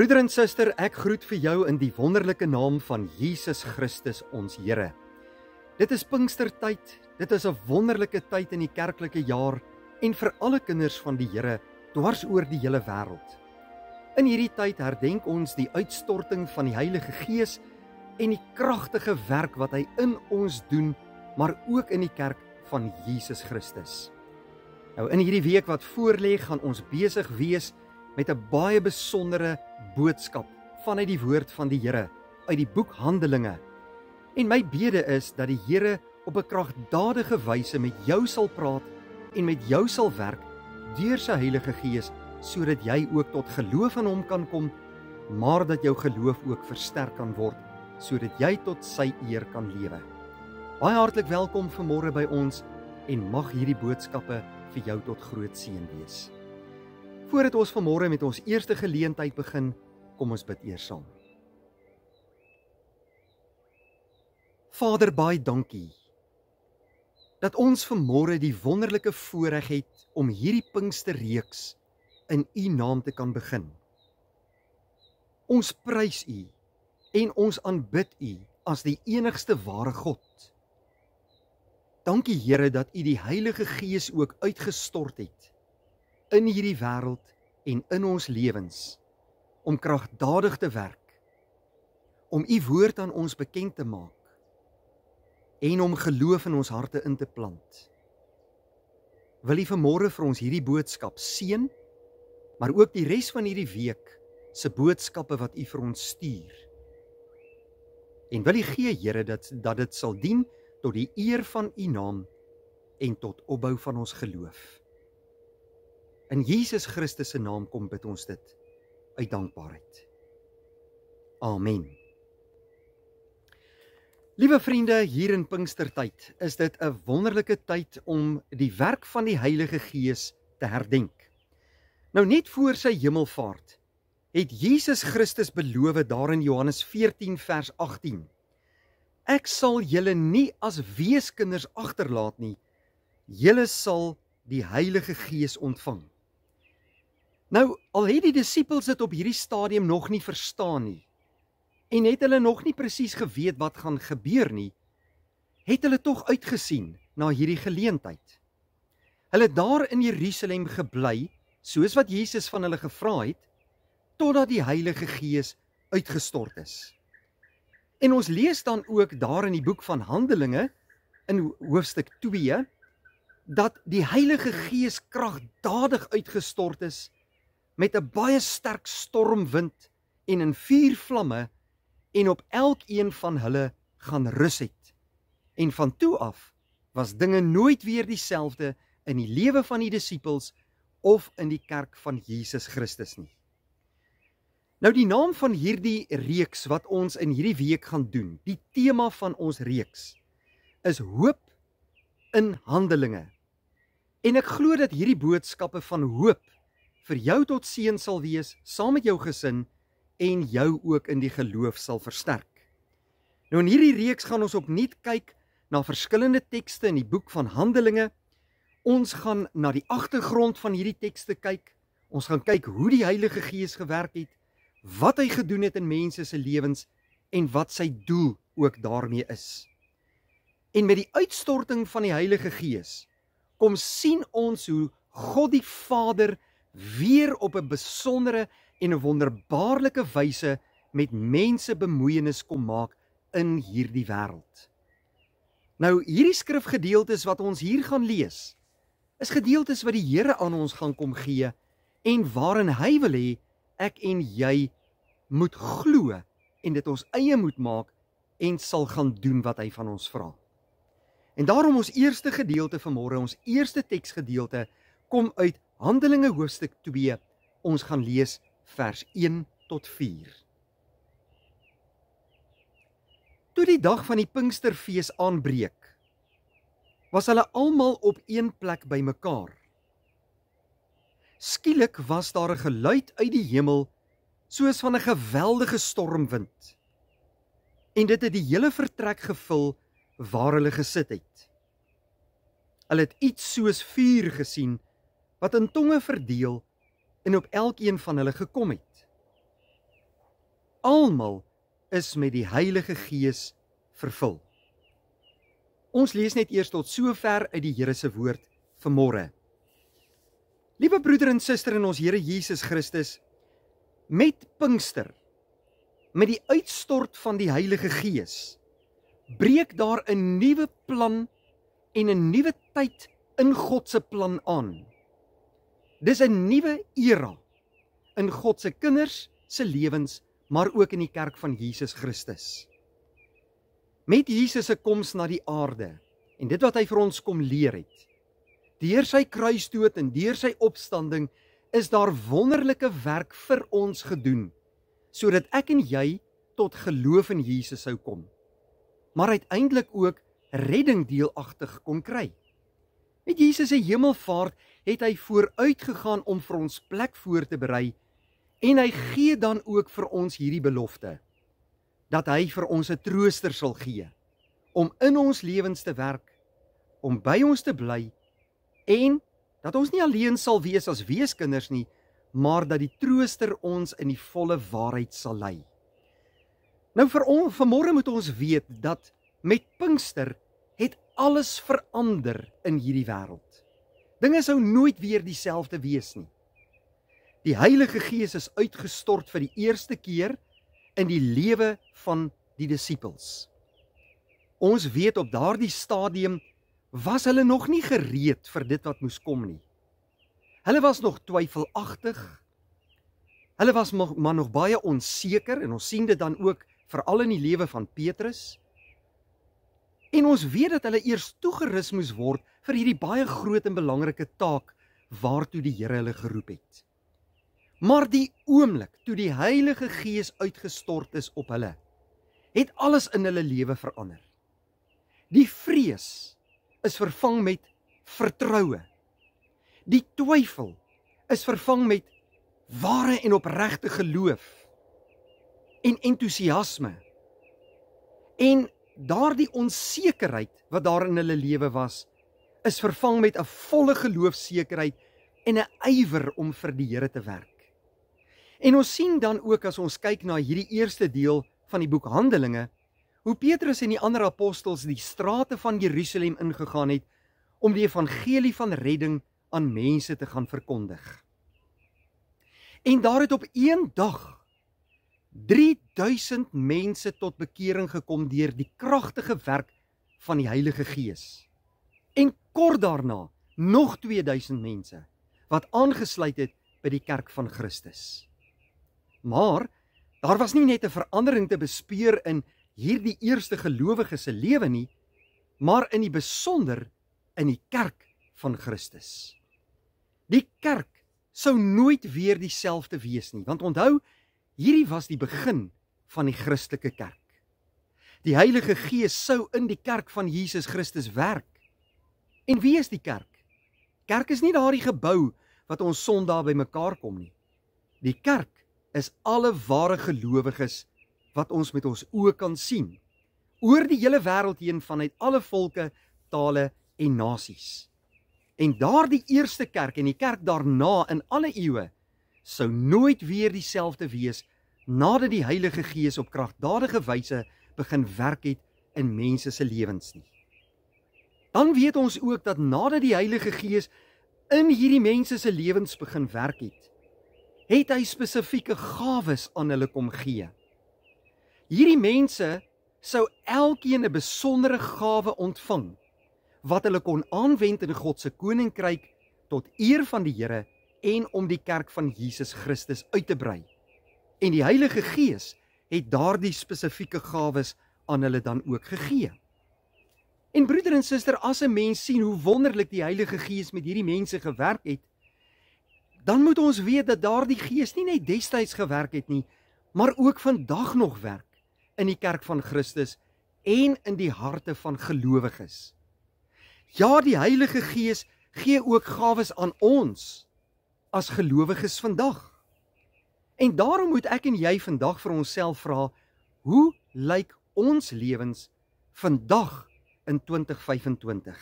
Broeder en suster, ek groet vir jou in die wonderlike naam van Jesus Christus ons Here. Dit is Pinkstertyd, dit is 'n wonderlike tyd in die kerklike jaar en vir alle kinders van die Here dwars oor die hele wêreld. In hierdie tyd herdenk ons die uitstorting van die Heilige Gees en die kragtige werk wat hy in ons doen, maar ook in die kerk van Jesus Christus. Nou in hierdie week wat voorlê, gaan ons besig wees met 'n baie besondere boodskap vanuit die woord van die Here uit die boek Handelinge. En my bede is dat die Here op 'n kragtadige wyse met jou sal praat en met jou sal werk deur sy Heilige Gees, sodat jy ook tot geloof in hom kan kom, maar dat jou geloof ook versterk kan word, sodat jy tot sy eer kan lewe. Baie hartlik welkom vanmôre by ons en mag hierdie boodskappe vir jou tot groot seën wees. Voordat ons vanmôre met ons eerste geleentheid begin, kom ons bid eers saam. Vader, baie dankie dat ons vanmôre die wonderlike voorreg het om hierdie Pinksterreeks in U naam te kan begin. Ons prys U en ons aanbid U as die enigste ware God. Dankie Here dat U die Heilige Gees ook uitgestort het in hierdie wêreld en in ons lewens, om kragtadig te werk, om U woord aan ons bekend te maak, en om geloof in ons harte in te plant. Wil U vanmôre vir ons hierdie boodskap seën, maar ook die res van hierdie week se boodskappe wat U vir ons stuur. En wil U gee, Here, dat dit sal dien tot die eer van U naam en tot opbou van ons geloof. In Jesus Christus se naam kom bid ons dit uit dankbaarheid. Amen. Liewe vriende, hier in Pinkstertyd is dit 'n wonderlike tyd om die werk van die Heilige Gees te herdenk. Nou net voor sy hemelvaart het Jesus Christus beloof daar in Johannes 14 vers 18: Ek sal julle nie as weeskinders agterlaat nie, julle sal die Heilige Gees ontvang. Nou, al het die disippels dit op hierdie stadium nog nie verstaan nie, en het hulle nog nie presies geweet wat gaan gebeur nie, het hulle tog uitgesien na hierdie geleentheid. Hulle het daar in Jerusalem gebly, soos wat Jesus van hulle gevra het, totdat die Heilige Gees uitgestort is. En ons lees dan ook daar in die boek van Handelinge, in hoofstuk 2, dat die Heilige Gees kragtadig uitgestort is, met 'n baie sterk stormwind en in vuur vlamme, en op elkeen van hulle gaan rus het. En van toe af was dinge nooit weer dieselfde in die lewe van die disippels of in die kerk van Jesus Christus nie. Nou die naam van hierdie reeks wat ons in hierdie week gaan doen, die tema van ons reeks, is Hoop in Handelinge. En ek glo dat hierdie boodskappe van hoop vir jou tot seën sal wees, saam met jou gesin, en jou ook in die geloof sal versterk. Nou in hierdie reeks gaan ons opnuut kyk na verskillende tekste in die boek van Handelinge. Ons gaan na die agtergrond van hierdie tekste kyk. Ons gaan kyk hoe die Heilige Gees gewerk het, wat hy gedoen het in mense se lewens en wat sy doel ook daarmee is. En met die uitstorting van die Heilige Gees kom sien ons hoe God die Vader weer op 'n besondere en 'n wonderbaarlike wyse met mense bemoeienis kom maak in hierdie wêreld. Nou hierdie skrifgedeeltes wat ons hier gaan lees, is gedeeltes wat die Here aan ons gaan kom gee en waarin hy wil hê ek en jy moet glo en dit ons eie moet maak en sal gaan doen wat hy van ons vra. En daarom ons eerste gedeelte vanmôre, ons eerste teksgedeelte kom uit Handelinge hoofstuk 2. Ons gaan lees vers 1 tot 4. Toe die dag van die Pinksterfees aanbreek, was hulle almal op een plek bymekaar. Skielik was daar 'n geluid uit die hemel, soos van 'n geweldige stormwind. En dit het die hele vertrek gevul waar hulle gesit het. Hulle het iets soos vuur gesien, wat in tonge verdeel en op elkeen van hulle gekom het. almal is met die Heilige Gees vervul. Ons lees net eers tot sover uit die Here se woord vanmôre. Liewe broeder en suster in ons Here Jesus Christus, met Pinkster, met die uitstort van die Heilige Gees, breek daar 'n nuwe plan en 'n nuwe tyd in God se plan aan. Dis 'n nuwe era in God se kinders se lewens, maar ook in die kerk van Jesus Christus. Met Jesus se koms na die aarde en dit wat hy vir ons kom leer het, deur sy kruisdood en deur sy opstanding, is daar wonderlike werk vir ons gedoen, sodat ek en jy tot geloof in Jesus sou kom, maar uiteindelik ook redding deelagtig kon kry. Met Jesus se hemelvaart het hy vooruit gegaan om vir ons plek voor te berei, en hy gee dan ook vir ons hierdie belofte, dat hy vir ons 'n trooster sal gee, om in ons lewens te werk, om by ons te bly, en dat ons nie alleen sal wees as weeskinders nie, maar dat die trooster ons in die volle waarheid sal lei. Nou vanmôre moet ons weet dat met Pinkster het alles verander in hierdie wêreld. Dinge sou nooit weer dieselfde wees nie. Die Heilige Gees is uitgestort vir die eerste keer in die lewe van die disippels. Ons weet op daardie stadium was hulle nog nie gereed vir dit wat moes kom nie. Hulle was nog twyfelagtig, hulle was maar nog baie onseker, en ons sien dit dan ook veral in die lewe van Petrus. En ons weet dat hulle eers toegerus moes word vir hierdie baie groot en belangrike taak waartoe die Here hulle geroep het. Maar die oomblik toe die Heilige Gees uitgestort is op hulle, het alles in hulle lewe verander. Die vrees is vervang met vertroue. Die twyfel is vervang met ware en opregte geloof en entoesiasme. En daardie onsekerheid wat daar in hulle lewe was, is vervang met 'n volle geloofsekerheid en 'n ywer om vir die Here te werk. En ons sien dan ook as ons kyk na hierdie eerste deel van die boek Handelinge, hoe Petrus en die ander apostels die strate van Jerusalem ingegaan het om die evangelie van redding aan mense te gaan verkondig. En daar het op een dag 3000 mense tot bekering gekom deur die kragtige werk van die Heilige Gees. En kort daarna nog 2000 mense wat aangesluit het by die kerk van Christus. Maar daar was nie net 'n verandering te bespeur in hierdie eerste gelowiges se lewe nie, maar in die besonder in die kerk van Christus. Die kerk sou nooit weer dieselfde wees nie, want onthou, hierdie was die begin van die Christelike kerk. Die Heilige Gees sou in die kerk van Jesus Christus werk. En wie is die kerk? Kerk is nie daardie gebou wat ons Sondag by mekaar kom nie. Die kerk is alle ware gelowiges wat ons met ons oë kan sien, oor die hele wêreld heen vanuit alle volke, tale en nasies. En daardie eerste kerk en die kerk daarna in alle eeue sou nooit weer dieselfde wees nadat die Heilige Gees op kragtadige wyse begin werk het in mense se lewens nie. Dan weet ons ook dat nadat die Heilige Gees in hierdie mense se lewens begin werk het hy spesifieke gawes aan hulle kom gee. Hierdie mense sou elkeen 'n besondere gawe ontvang wat hulle kon aanwend in God se koninkryk tot eer van die Here en om die kerk van Jesus Christus uit te brei. En die Heilige Gees het daardie spesifieke gawes aan hulle dan ook gegee. En broeder en suster, as 'n mens sien hoe wonderlik die Heilige Gees met hierdie mense gewerk het, dan moet ons weet dat daardie Gees nie net destyds gewerk het nie, maar ook vandag nog werk in die kerk van Christus en in die harte van gelowiges. Ja, die Heilige Gees gee ook gawes aan ons as gelowiges vandag. En daarom moet ek en jy vandag vir onsself vra, hoe lyk ons lewens vandag in 2025?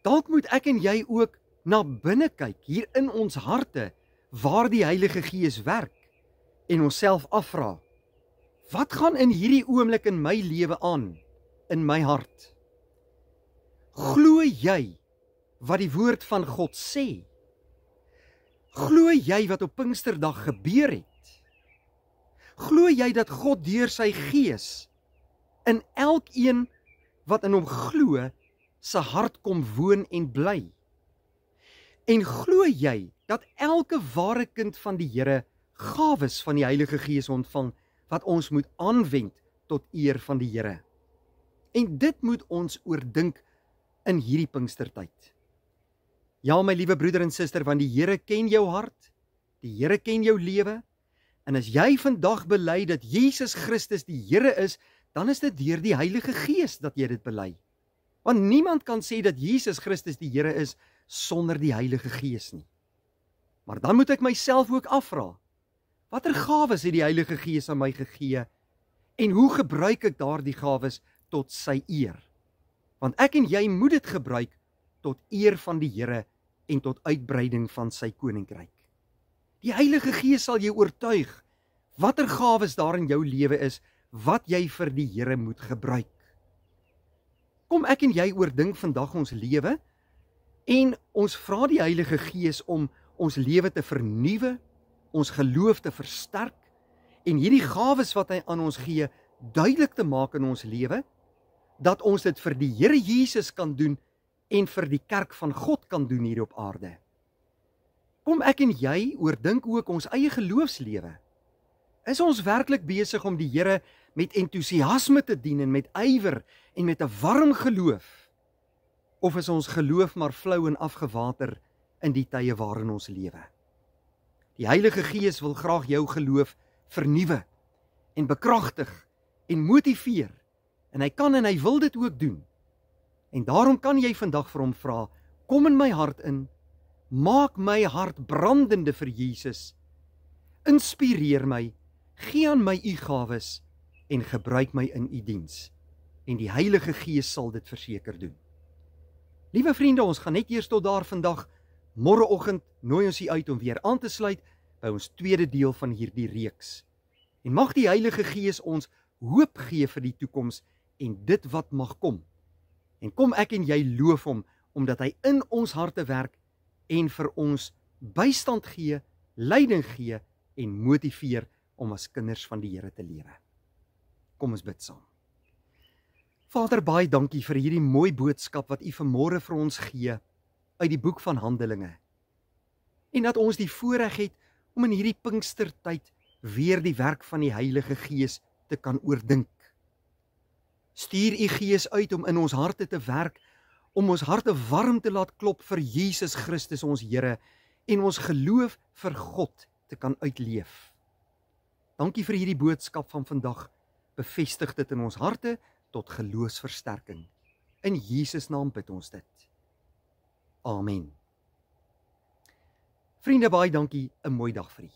Dalk moet ek en jy ook na binne kyk, hier in ons harte, waar die Heilige Gees werk, en onsself afvra, wat gaan in hierdie oomblik in my lewe aan, in my hart? Glo jy wat die woord van God sê? Glo jy wat op Pinksterdag gebeur het? Glo jy dat God deur sy Gees in elkeen wat in hom glo, se hart kom woon en bly? En glo jy dat elke ware kind van die Here gawes van die Heilige Gees ontvang wat ons moet aanwend tot eer van die Here? En dit moet ons oordink in hierdie Pinkstertyd. Ja, my liewe broeder en suster, want die Here ken jou hart, die Here ken jou lewe, en as jy vandag bely dat Jesus Christus die Here is, dan is dit deur die Heilige Gees dat jy dit bely. Want niemand kan sê dat Jesus Christus die Here is sonder die Heilige Gees nie. Maar dan moet ek myself ook afvra, watter gawes het die Heilige Gees aan my gegee, en hoe gebruik ek daardie gawes tot sy eer? Want ek en jy moet dit gebruik tot eer van die Here en tot uitbreiding van sy koninkryk. Die Heilige Gees sal jou oortuig watter gawes daar in jou lewe is wat jy vir die Here moet gebruik. Kom ek en jy oordink vandag ons lewe en ons vra die Heilige Gees om ons lewe te vernuwe, ons geloof te versterk en hierdie gawes wat hy aan ons gee duidelik te maak in ons lewe, dat ons dit vir die Here Jesus kan doen en vir die kerk van God kan doen hier op aarde. Kom ek en jy oordink ook ons eie geloofslewe. Is ons werklik besig om die Here met entoesiasme te dien en met ywer en met 'n warm geloof? Of is ons geloof maar flou en afgewater in die tye waarin ons lewe? Die Heilige Gees wil graag jou geloof vernuwe en bekragtig en motiveer. En hy kan en hy wil dit ook doen. En daarom kan jy vandag vir hom vra, kom in my hart in, maak my hart brandende vir Jesus, inspireer my, gee aan my u gawes en gebruik my in u diens. En die Heilige Gees sal dit verseker doen. Liewe vriende, ons gaan net eers tot daar vandag. Môreoggend nooi ons u uit om weer aan te sluit by ons tweede deel van hierdie reeks. En mag die Heilige Gees ons hoop gee vir die toekoms en dit wat mag kom. En kom ek en jy loof hom, omdat hy in ons harte werk en vir ons bystand gee, leiding gee en motiveer om as kinders van die Here te lewe. Kom ons bid saam. Vader, baie dankie vir hierdie mooi boodskap wat u vanmôre vir ons gee uit die boek van Handelinge. En dat ons die voorreg het om in hierdie Pinkstertyd weer die werk van die Heilige Gees te kan oordink. Stuur u Gees uit om in ons harte te werk, om ons harte warm te laat klop vir Jesus Christus ons Here en ons geloof vir God te kan uitleef. Dankie vir hierdie boodskap van vandag. Bevestig dit in ons harte tot geloofsversterking. In Jesus naam bid ons dit. Amen. Vriende, baie dankie, 'n mooi dag vir u.